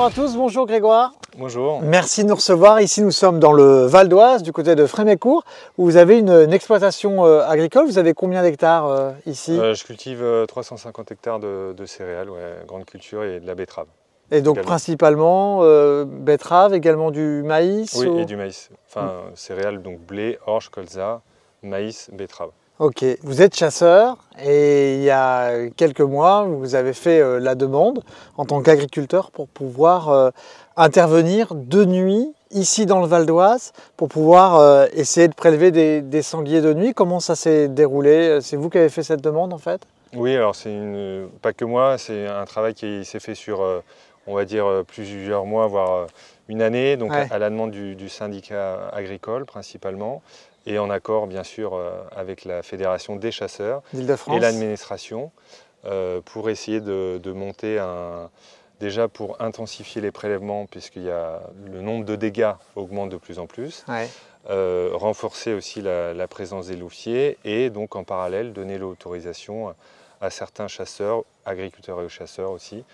Bonjour à tous, bonjour Grégoire. Bonjour. Merci de nous recevoir. Ici, nous sommes dans le Val d'Oise, du côté de Frémécourt, où vous avez une exploitation agricole. Vous avez combien d'hectares ici? Je cultive 350 hectares de céréales, grande culture, et de la betterave. Et donc également. Principalement betterave, également du maïs? Oui, et du maïs. Enfin, céréales, donc blé, orge, colza, maïs, betterave. Ok, vous êtes chasseur et il y a quelques mois, vous avez fait la demande en tant qu'agriculteur pour pouvoir intervenir de nuit ici dans le Val d'Oise pour pouvoir essayer de prélever des sangliers de nuit. Comment ça s'est déroulé? C'est vous qui avez fait cette demande en fait? Oui, alors pas que moi, c'est un travail qui s'est fait sur, on va dire, plusieurs mois, voire une année, donc à la demande du syndicat agricole principalement, et en accord bien sûr avec la Fédération des chasseurs d'Île-de-France et l'administration, pour essayer de monter déjà pour intensifier les prélèvements, puisqu'il y a le nombre de dégâts augmente de plus en plus, renforcer aussi la présence des louviers, et donc en parallèle donner l'autorisation à certains chasseurs, agriculteurs et chasseurs aussi,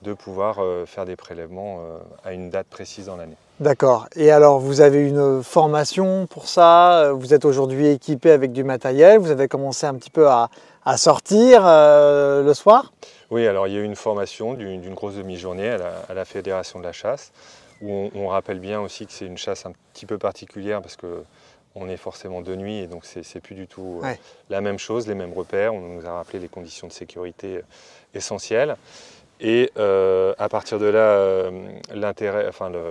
de pouvoir faire des prélèvements à une date précise dans l'année. D'accord. Et alors, vous avez une formation pour ça? Vous êtes aujourd'hui équipé avec du matériel? Vous avez commencé un petit peu à sortir le soir? Oui, alors il y a eu une formation d'une grosse demi-journée à la Fédération de la chasse, où on rappelle bien aussi que c'est une chasse un petit peu particulière, parce que on est forcément de nuit, et donc c'est plus du tout la même chose, les mêmes repères. On nous a rappelé les conditions de sécurité essentielles. Et à partir de là,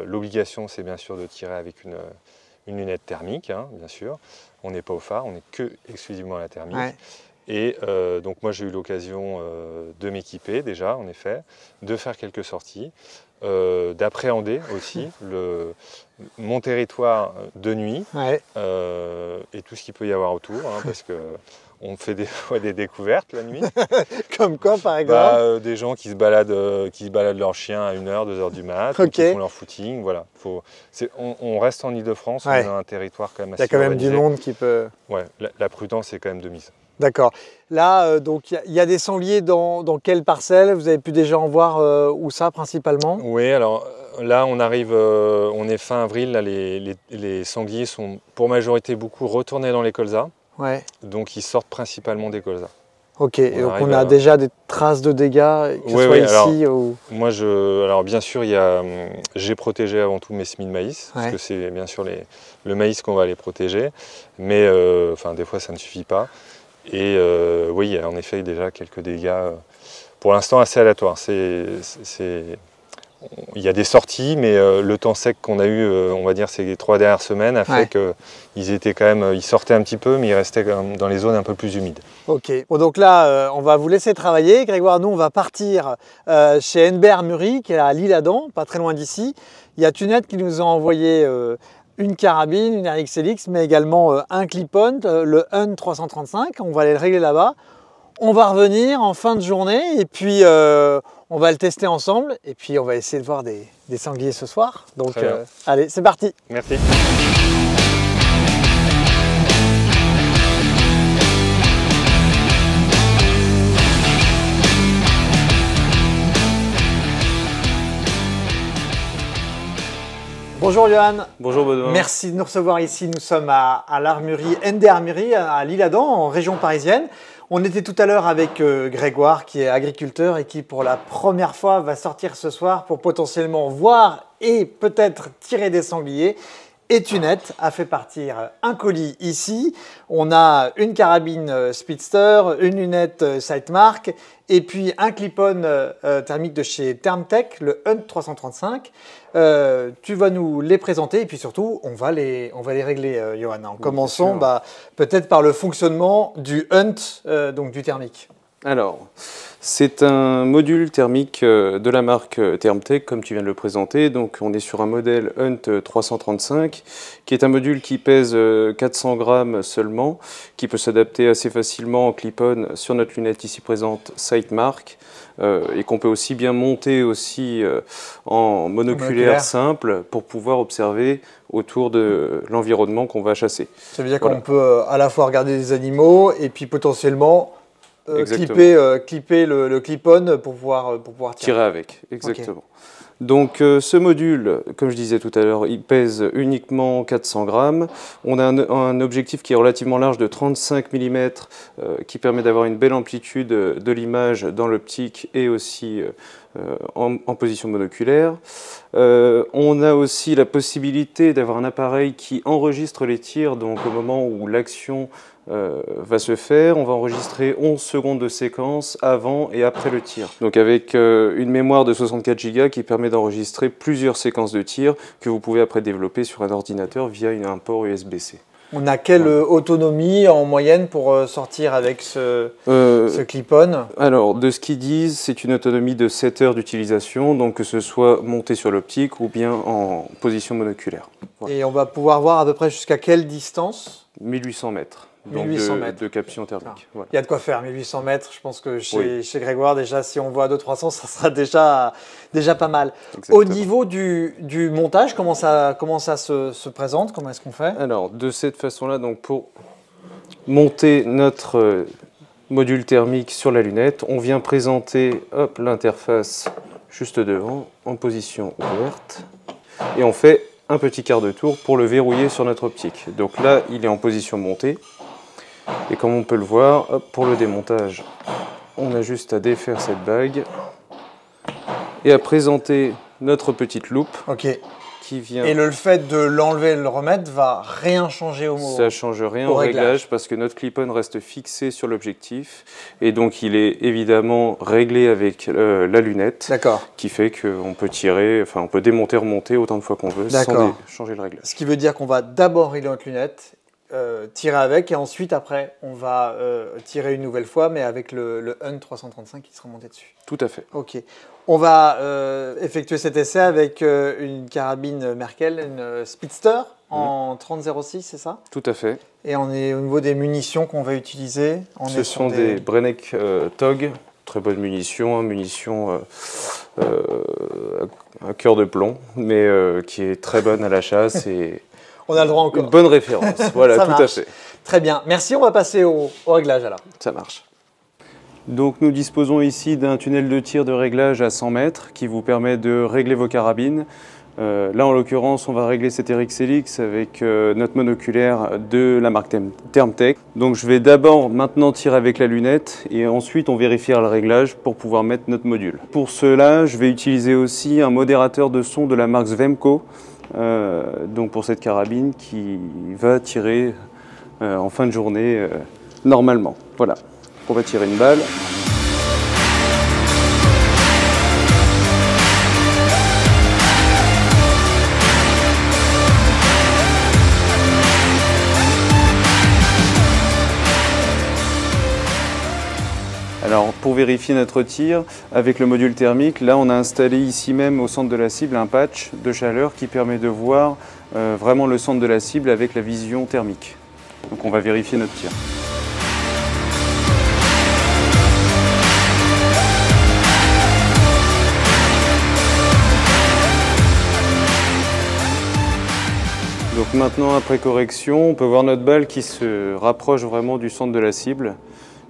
l'obligation, c'est bien sûr de tirer avec une lunette thermique, bien sûr. On n'est pas au phare, on n'est exclusivement à la thermique. Et donc moi, j'ai eu l'occasion de m'équiper déjà, en effet, de faire quelques sorties, d'appréhender aussi mon territoire de nuit, et tout ce qu'il peut y avoir autour, parce que on fait des fois des découvertes la nuit. Comme quoi, par exemple? Des gens qui se baladent leur chien à 1h, 2h du mat, qui font leur footing. Voilà. On reste en Île-de-France, on a un territoire quand même assez organisé. Il y a quand même organisé. Du monde qui peut... Ouais, la prudence est quand même de mise. D'accord. Là, donc il y a des sangliers dans quelle parcelle? Vous avez pu déjà en voir où ça principalement? Oui, alors là on arrive, on est fin avril, là, les sangliers sont pour majorité beaucoup retournés dans les colzas. Donc ils sortent principalement des colzas. Ok, et donc on a déjà des traces de dégâts, que ce soit ici alors, ou... Moi, alors bien sûr, j'ai protégé avant tout mes semis de maïs, parce que c'est bien sûr le maïs qu'on va aller protéger, mais des fois ça ne suffit pas. Et oui, il y a en effet déjà quelques dégâts, pour l'instant assez aléatoires. Il y a des sorties, mais le temps sec qu'on a eu, on va dire, ces 3 dernières semaines, a fait qu'ils sortaient un petit peu, mais ils restaient quand même dans les zones un peu plus humides. Ok, bon, donc là, on va vous laisser travailler. Grégoire, nous, on va partir chez Enbert Muri, qui est à l'Isle-Adam, pas très loin d'ici. Il y a Tunette qui nous a envoyé une carabine, une RXLX, mais également un clip-on, le Hunt 335. On va aller le régler là-bas. On va revenir en fin de journée et puis on va le tester ensemble et puis on va essayer de voir des sangliers ce soir. Donc allez, c'est parti. Merci. Bonjour Johan. Bonjour Benoît. Merci de nous recevoir ici. Nous sommes à l'armurerie Enbert Muri à l'Isle-Adam, en région parisienne. On était tout à l'heure avec Grégoire qui est agriculteur et qui pour la première fois va sortir ce soir pour potentiellement voir et peut-être tirer des sangliers. Et Tunette a fait partir un colis ici. On a une carabine Speedster, une lunette Sightmark et puis un clip-on thermique de chez Thermtech, le Hunt 335. Tu vas nous les présenter et puis surtout, on va les régler, Johan. En commençant peut-être par le fonctionnement du Hunt, donc du thermique. Alors, c'est un module thermique de la marque Thermtech, comme tu viens de le présenter. Donc, on est sur un modèle Hunt 335, qui est un module qui pèse 400 grammes seulement, qui peut s'adapter assez facilement en clip-on sur notre lunette ici présente Sightmark, et qu'on peut aussi bien monter aussi en monoculaire simple pour pouvoir observer autour de l'environnement qu'on va chasser. Ça veut dire qu'on peut à la fois regarder des animaux et puis potentiellement clipper le clip-on pour pouvoir tirer avec. Exactement. Donc ce module, comme je disais tout à l'heure, il pèse uniquement 400 grammes. On a un objectif qui est relativement large de 35 mm qui permet d'avoir une belle amplitude de l'image dans l'optique et aussi en position monoculaire. On a aussi la possibilité d'avoir un appareil qui enregistre les tirs, donc au moment où l'action va se faire, on va enregistrer 11 secondes de séquence avant et après le tir. Donc avec une mémoire de 64 Go qui permet d'enregistrer plusieurs séquences de tir que vous pouvez après développer sur un ordinateur via un port USB-C. On a quelle autonomie en moyenne pour sortir avec ce clip-on? Alors, de ce qu'ils disent, c'est une autonomie de 7 heures d'utilisation, donc que ce soit monté sur l'optique ou bien en position monoculaire. Voilà. Et on va pouvoir voir à peu près jusqu'à quelle distance? 1800 mètres. Donc 1800 mètres. De caption thermique. Voilà. Il y a de quoi faire, 1800 mètres. Je pense que chez Grégoire, déjà, si on voit à 200-300, ça sera déjà pas mal. Exactement. Au niveau du montage, comment ça se présente? Comment est-ce qu'on fait? Alors, de cette façon-là, donc pour monter notre module thermique sur la lunette, on vient présenter l'interface juste devant, en position ouverte, et on fait un petit quart de tour pour le verrouiller sur notre optique. Donc là, il est en position montée. Et comme on peut le voir, pour le démontage, on a juste à défaire cette bague et à présenter notre petite loupe. Ok. Qui vient... Et le fait de l'enlever et le remettre va rien changer au Ça ne change rien au réglage parce que notre clip-on reste fixé sur l'objectif et donc il est évidemment réglé avec la lunette. D'accord. Qui fait qu'on peut tirer, enfin on peut démonter, remonter autant de fois qu'on veut sans changer le réglage. Ce qui veut dire qu'on va d'abord régler notre lunette, tirer avec et ensuite après on va tirer une nouvelle fois mais avec le UN 335 qui sera monté dessus. Tout à fait. Ok. On va effectuer cet essai avec une carabine Merkel, une Speedster en 30-06, c'est ça? Tout à fait. Et on est au niveau des munitions qu'on va utiliser. Ce sont des Brenneck TOG, très bonnes munitions, à cœur de plomb, mais qui est très bonne à la chasse et on a le droit encore. Une bonne référence, voilà, tout à fait. Très bien, merci, on va passer au réglage alors. Ça marche. Donc nous disposons ici d'un tunnel de tir de réglage à 100 mètres qui vous permet de régler vos carabines. Là en l'occurrence on va régler cet RX Helix avec notre monoculaire de la marque Thermtech. Donc je vais d'abord maintenant tirer avec la lunette et ensuite on vérifiera le réglage pour pouvoir mettre notre module. Pour cela je vais utiliser aussi un modérateur de son de la marque Svemco. Donc pour cette carabine qui va tirer en fin de journée normalement. Voilà, on va tirer une balle. Alors pour vérifier notre tir avec le module thermique, là on a installé ici même au centre de la cible un patch de chaleur qui permet de voir vraiment le centre de la cible avec la vision thermique. Donc on va vérifier notre tir. Donc maintenant après correction, on peut voir notre balle qui se rapproche vraiment du centre de la cible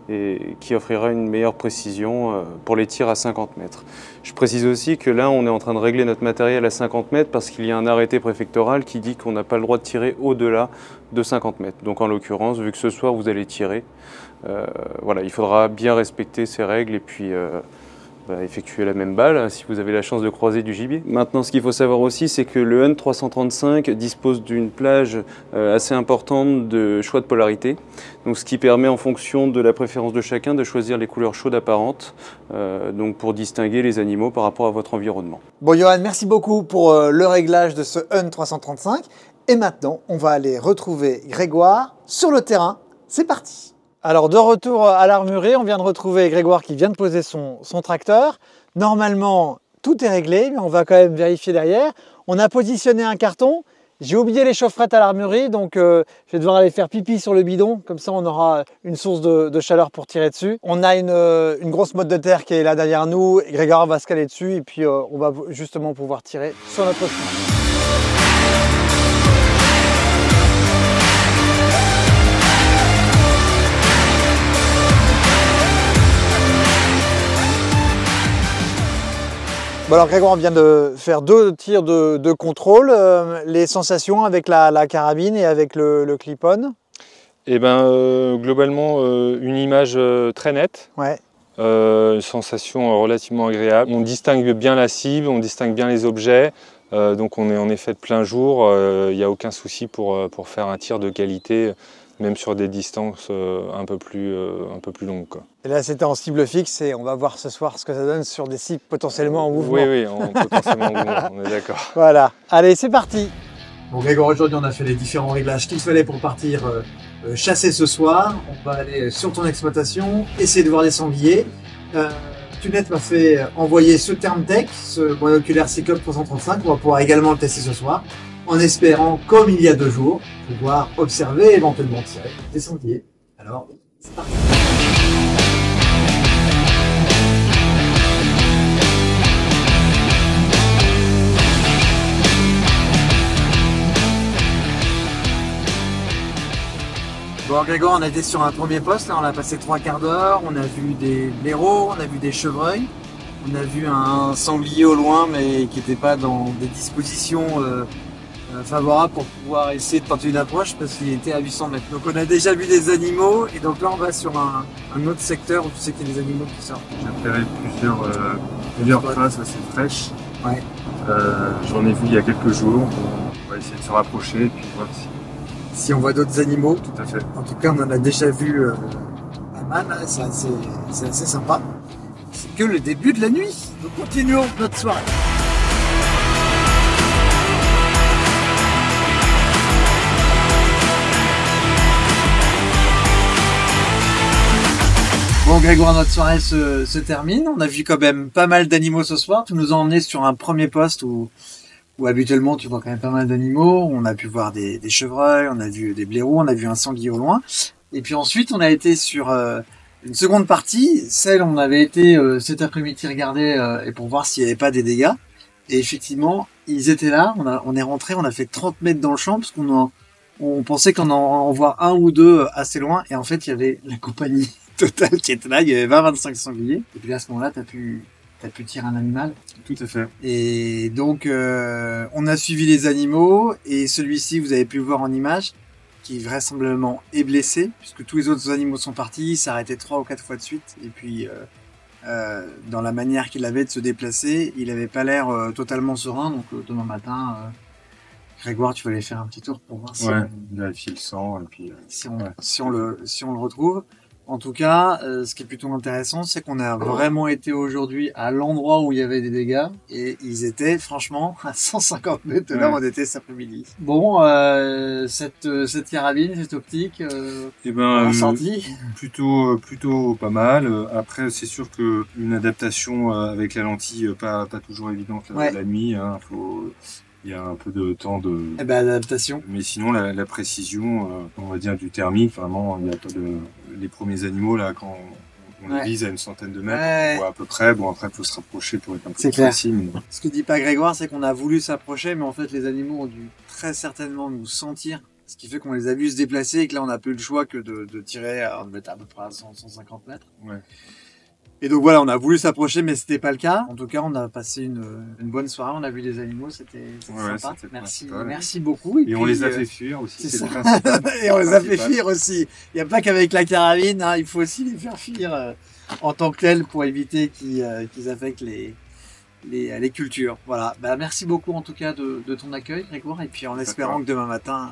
et qui offrira une meilleure précision pour les tirs à 50 mètres. Je précise aussi que là, on est en train de régler notre matériel à 50 mètres parce qu'il y a un arrêté préfectoral qui dit qu'on n'a pas le droit de tirer au-delà de 50 mètres. Donc en l'occurrence, vu que ce soir vous allez tirer, voilà, il faudra bien respecter ces règles et puis effectuer la même balle si vous avez la chance de croiser du gibier. Maintenant, ce qu'il faut savoir aussi, c'est que le UN 335 dispose d'une plage assez importante de choix de polarité, donc ce qui permet en fonction de la préférence de chacun de choisir les couleurs chaudes apparentes, donc pour distinguer les animaux par rapport à votre environnement. Bon Johan, merci beaucoup pour le réglage de ce UN 335 et maintenant on va aller retrouver Grégoire sur le terrain. C'est parti! Alors de retour à l'armurerie, on vient de retrouver Grégoire qui vient de poser son tracteur. Normalement, tout est réglé, mais on va quand même vérifier derrière. On a positionné un carton. J'ai oublié les chaufferettes à l'armurerie, donc je vais devoir aller faire pipi sur le bidon. Comme ça, on aura une source de chaleur pour tirer dessus. On a une grosse motte de terre qui est là derrière nous. Grégoire va se caler dessus et puis on va justement pouvoir tirer sur notre cible. Bon alors Grégoire, on vient de faire 2 tirs de contrôle. Les sensations avec la carabine et avec le clip-on? Eh ben, globalement, une image très nette. Ouais. Une sensation relativement agréable. On distingue bien la cible, on distingue bien les objets. Donc on est en effet de plein jour. Il n'y a aucun souci pour faire un tir de qualité, même sur des distances un peu plus longues, quoi. Et là, c'était en cible fixe et on va voir ce soir ce que ça donne sur des cibles potentiellement en mouvement. Oui, potentiellement en mouvement, on est d'accord. Voilà, allez, c'est parti. Bon Grégoire, aujourd'hui on a fait les différents réglages qu'il fallait pour partir chasser ce soir. On va aller sur ton exploitation, essayer de voir des sangliers. Tunette m'a fait envoyer ce Thermtech, ce monoculaire Cyclope 335. On va pouvoir également le tester ce soir, en espérant, comme il y a 2 jours, pouvoir observer et éventuellement tirer des sangliers. Alors, c'est parti. Bon Grégoire, on a été sur un premier poste, là on a passé 3 quarts d'heure, on a vu des blaireaux, on a vu des chevreuils, on a vu un sanglier au loin mais qui n'était pas dans des dispositions favorables pour pouvoir essayer de tenter une approche parce qu'il était à 800 mètres. Donc on a déjà vu des animaux et donc là on va sur un autre secteur où tu sais qu'il y a des animaux qui sortent. J'ai repéré plusieurs traces assez fraîches. Ouais. J'en ai vu il y a quelques jours. On va essayer de se rapprocher et puis voir si on voit d'autres animaux. Tout à fait. En tout cas, on en a déjà vu pas mal, c'est assez sympa. C'est que le début de la nuit. Nous continuons notre soirée. Bon Grégoire, notre soirée se termine. On a vu quand même pas mal d'animaux ce soir. Tu nous as emmenés sur un premier poste où habituellement tu vois quand même pas mal d'animaux. On a pu voir des chevreuils, on a vu des blaireaux, on a vu un sanglier au loin. Et puis ensuite on a été sur une seconde partie, celle où on avait été cet après-midi regarder et pour voir s'il n'y avait pas des dégâts. Et effectivement, ils étaient là, on est rentré, on a fait 30 mètres dans le champ parce on pensait qu'on en voit 1 ou 2 assez loin. Et en fait il y avait la compagnie totale qui était là, il y avait 20-25 sangliers. Et puis à ce moment-là, t'as pu tirer un animal. Tout à fait. Et donc, on a suivi les animaux et celui-ci, vous avez pu le voir en image, qui vraisemblablement est blessé, puisque tous les autres animaux sont partis, il s'est arrêté 3 ou 4 fois de suite. Et puis, dans la manière qu'il avait de se déplacer, il avait pas l'air totalement serein. Donc, demain matin, Grégoire, tu vas aller faire un petit tour pour voir si, vérifier le sang et puis si on le retrouve. En tout cas, ce qui est plutôt intéressant, c'est qu'on a vraiment été aujourd'hui à l'endroit où il y avait des dégâts et ils étaient franchement à 150 mètres de là où on était cet après-midi. Bon, cette carabine, cette optique, sortie plutôt pas mal. Après, c'est sûr que une adaptation avec la lentille pas toujours évidente la nuit. Hein, il y a un peu de temps d'adaptation. Mais sinon, la précision, on va dire du thermique, vraiment, il y a pas les premiers animaux là quand on les vise à une centaine de mètres, on voit à peu près. Bon, après, il faut se rapprocher pour être un peu plus précis. Mais... Ce que dit pas Grégoire, c'est qu'on a voulu s'approcher, mais en fait, les animaux ont dû très certainement nous sentir. Ce qui fait qu'on les a vus se déplacer et que là, on n'a plus le choix que de tirer. On devait être à peu près à 150 mètres. Ouais. Et donc voilà, on a voulu s'approcher, mais c'était pas le cas. En tout cas, on a passé une bonne soirée. On a vu des animaux, c'était sympa. Merci beaucoup. Et on les a fait fuir aussi. C'est ça. Et on les a fait fuir aussi. Il n'y a pas qu'avec la carabine, hein, il faut aussi les faire fuir en tant que tels pour éviter qu'ils affectent les cultures. Voilà. Merci beaucoup en tout cas de ton accueil, Grégoire. Et puis en espérant que demain matin,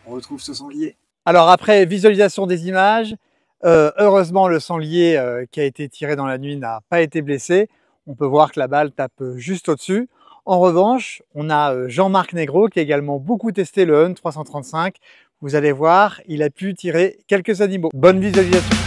on retrouve ce sanglier. Alors après visualisation des images, heureusement, le sanglier qui a été tiré dans la nuit n'a pas été blessé. On peut voir que la balle tape juste au-dessus. En revanche, on a Jean-Marc Negro qui a également beaucoup testé le Hunt 335. Vous allez voir, il a pu tirer quelques animaux. Bonne visualisation.